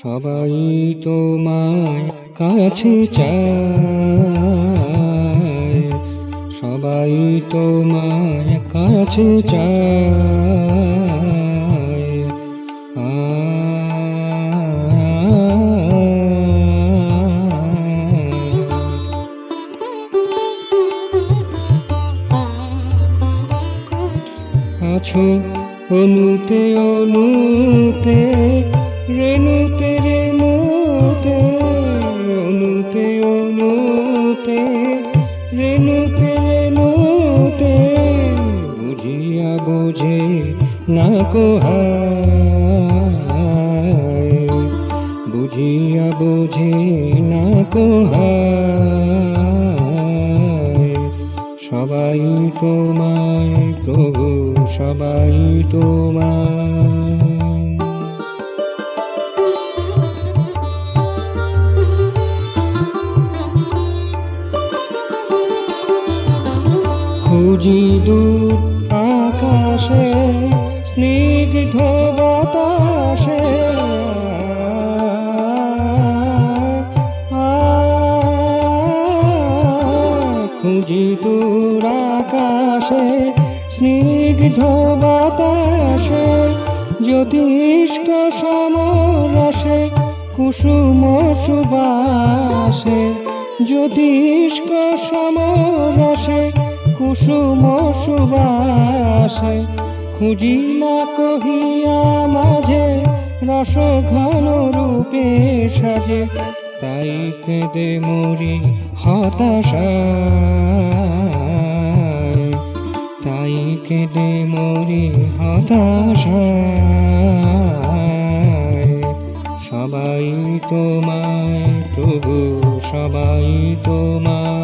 সবাই তোমায় কাছে চায়, সবাই তোমায় কাছে চায়। আছো অনুতে অনুতে, রেণুতে রেণুতে, অনুতে অনুতে, রেণুতে রেণুতে, বুঝিয়া বোঝে না কো হায়, বুঝিয়া বোঝে না কো হায়। সবাই তোমায় প্রভু, সবাই তোমায়। খুঁজি দূর আকাশে, স্নিগ্ধ বাতাসে, খুঁজি দূর আকাশে, স্নিগ্ধ বাতাসে, জ্যোতিষ্ক সমরসে, কুসুম সুবাসে, জ্যোতিষ্ক সমরসে, কুসুম সুবাসে, খুঁজি না কহিয়া মাঝে, রস ঘন রূপে সাজে, তাই কেঁদে মরি হতাশায়, তাই কেঁদে মরি হতাশায়। সবাই তোমায় প্রভু, সবাই তোমায়।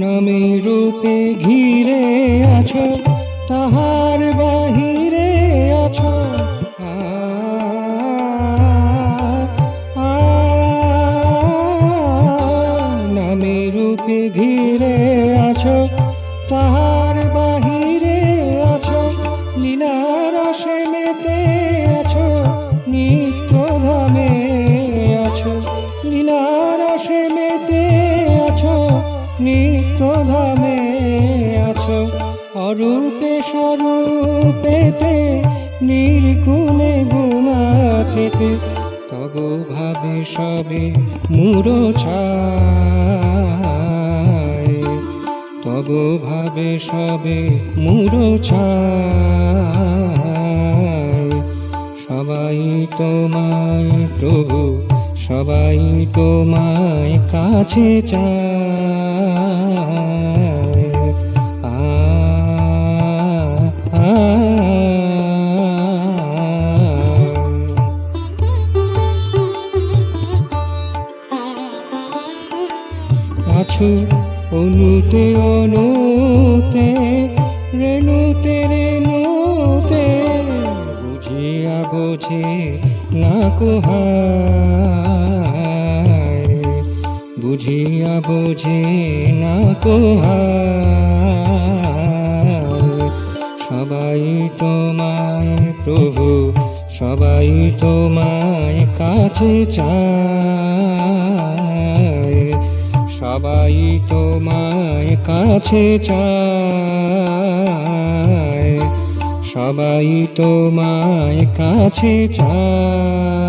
নামে রূপে ঘিরে আছো, তাহার বাহিরে আছো, নামে রূপে ঘিরে আছো, তাহার বাহিরে আছো, লীলার রসে মেতে আছো, নিত্য ধামে আছো, লীলার রসে মেতে আছো, নিত্য ধামে আছো। অরূপে স্বরূপেতে, নির্গুণে গুণাতীতে, তব ভাবে সবে মূঢ়ছায়, তব ভাবে সবে মূঢ়ছায়। সবাই তোমায় প্রভু, সবাই তোমায় কাছে চায়। আছো অনুতে অনুতে, রেণুতে রেণুতে, বুঝিয়া বোঝে না কো হায়, বুঝিয়া বোঝে না কো হায়। সবাই তোমায় প্রভু, সবাই তোমায় কাছে চায়, সবাই তোমায় কাছে চায়, সবাই তোমায় কাছে চায়।